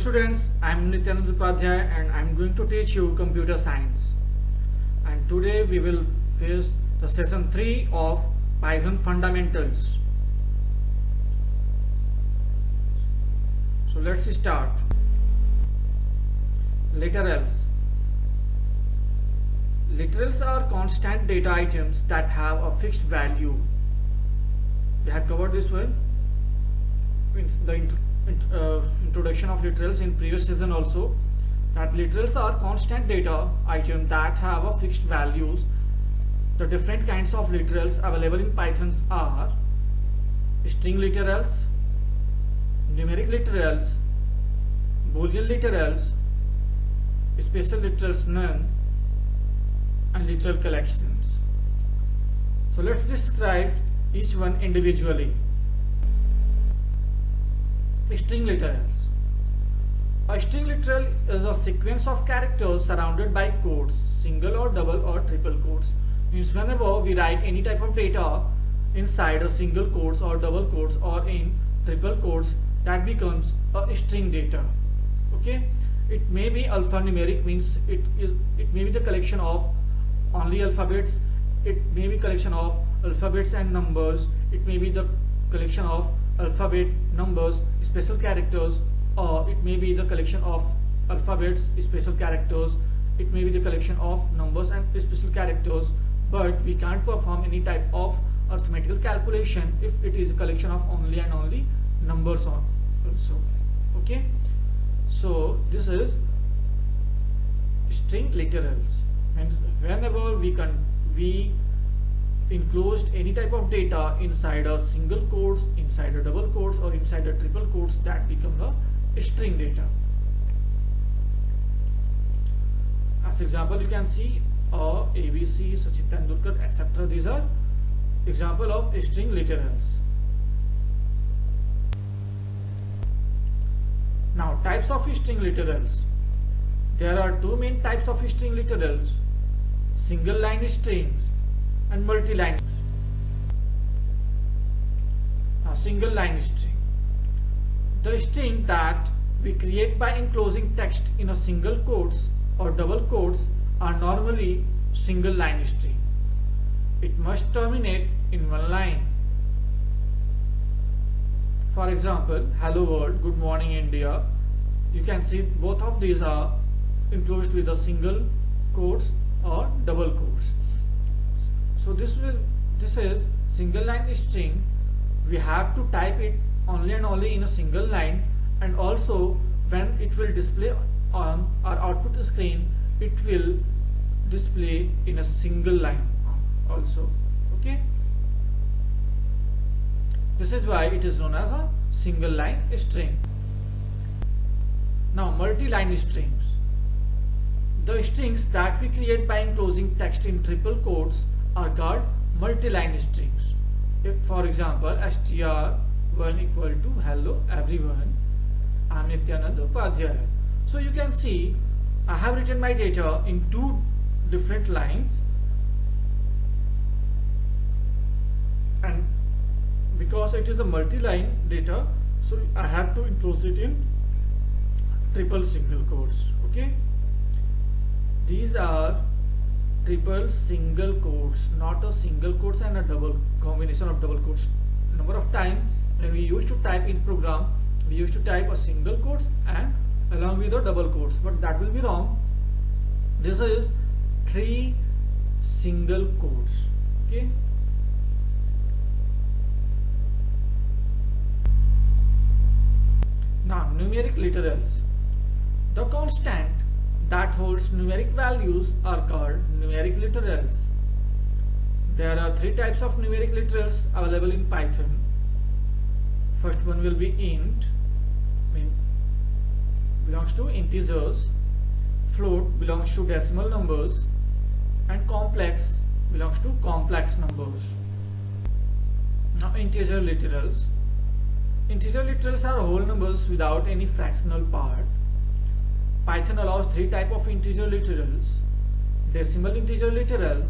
students, I am Nityanand Upadhyay and I am going to teach you computer science. And today we will face the session 3 of Python fundamentals. So let's start. Literals. Literals are constant data items that have a fixed value. We have covered this one in the introduction of literals in previous season also, that literals are constant data items that have a fixed values. The different kinds of literals available in Python are string literals, numeric literals, boolean literals, special literals none, and literal collections. So let's describe each one individually. String literals. A string literal is a sequence of characters surrounded by quotes, single or double or triple quotes. Means whenever we write any type of data inside a single quotes or double quotes or in triple quotes, that becomes a string data. Okay, it may be alphanumeric, means it may be the collection of only alphabets, it may be collection of alphabets and numbers, it may be the collection of alphabet, numbers, special characters, or it may be the collection of alphabets, special characters, it may be the collection of numbers and special characters, but we can't perform any type of arithmetical calculation if it is a collection of only and only numbers also. Okay, so this is string literals, and whenever we enclosed any type of data inside a single quotes, inside a double quotes, or inside a triple quotes, that becomes a string data. As example, you can see ABC, Sachin Tendulkar, etc. These are example of string literals. Now, types of string literals. There are two main types of string literals: single line strings and multi-line. Now, single line string, the string that we create by enclosing text in a single quotes or double quotes are normally single line string. It must terminate in one line. For example, hello world, good morning India. You can see both of these are enclosed with a single quotes or double quotes. So this is single line string. We have to type it only and only in a single line, and also when it will display on our output screen, it will display in a single line also. Okay, this is why it is known as a single line string. Now, multi-line strings. The strings that we create by enclosing text in triple quotes are called multi-line strings. If, for example, str1 equal to hello everyone, I am Nityanand Upadhyay. So you can see I have written my data in two different lines, and because it is a multi-line data, so I have to enclose it in triple single quotes. Okay, these are triple single quotes, not a single quotes and a double combination of double quotes. Number of time when we used to type in program, we used to type a single quotes and along with a double quotes, but that will be wrong. This is three single quotes. Okay, now numeric literals. The constant that holds numeric values are called numeric literals. There are three types of numeric literals available in Python. First one will be int, belongs to integers, float belongs to decimal numbers, and complex belongs to complex numbers. Now, integer literals. Integer literals are whole numbers without any fractional part. Python allows three types of integer literals: decimal integer literals,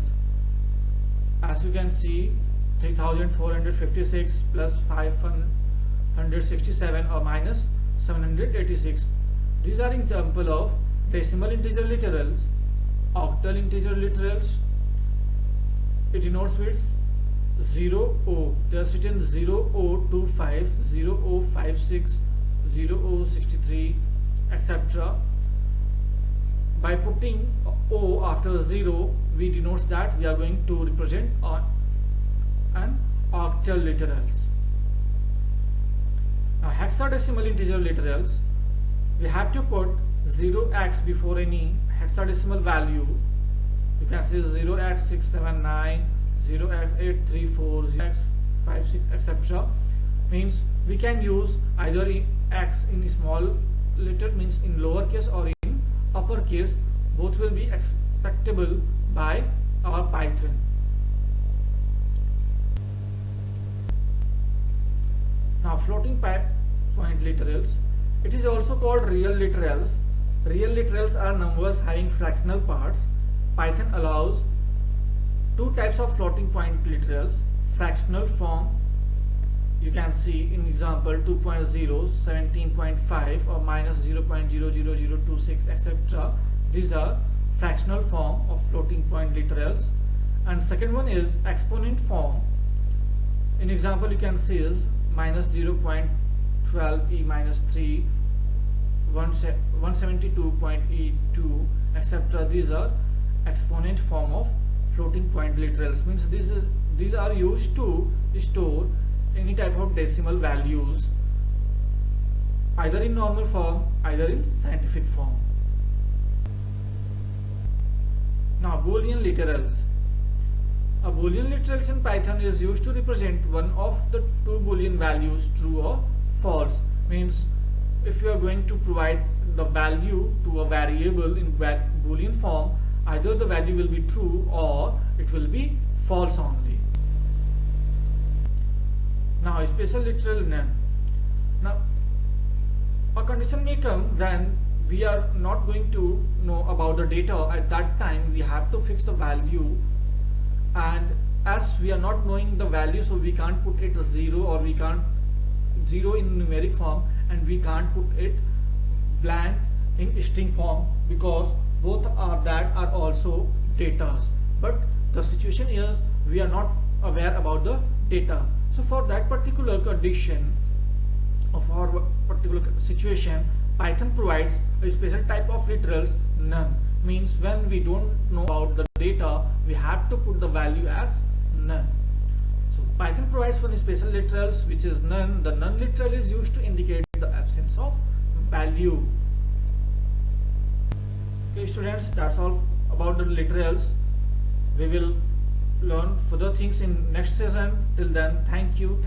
as you can see, 3456 plus 567 or minus 786. These are example of decimal integer literals, octal integer literals. It denotes with 0O. They are written 0025, 0056, 0063, etc. By putting O after 0, we denotes that we are going to represent an octal literals. Now hexadecimal integer literals, we have to put 0x before any hexadecimal value. You can say 0x679, 0x834, 0x56, etc. Means we can use either x in small letter, means in lowercase, or in uppercase. Both will be expectable by our Python. Now floating point literals, it is also called real literals. Real literals are numbers having fractional parts. Python allows two types of floating point literals: fractional form, you can see in example 2.0, 17.5, or minus 0.00026, etc. These are fractional form of floating point literals. And second one is exponent form. In example, you can see is minus 0.12 e minus 3, 172.e2, etc. These are exponent form of floating point literals. Means these are used to store any type of decimal values, either in normal form, either in scientific form. Now Boolean literals. A Boolean literals in Python is used to represent one of the two Boolean values, true or false. Means if you are going to provide the value to a variable in Boolean form, either the value will be true or it will be false only. Now a special literal none. Now a condition may come when we are not going to know about the data. At that time we have to fix the value, and as we are not knowing the value, so we can't put it 0, or we can't 0 in numeric form, and we can't put it blank in string form, because both are also data. But the situation is we are not aware about the data. So for that particular condition of our particular situation, Python provides a special type of literals, none. Means when we don't know about the data, we have to put the value as none. So Python provides one special literals, which is none. The none literal is used to indicate the absence of value. Okay students, that's all about the literals. We will learn further things in next session. Till then, thank you.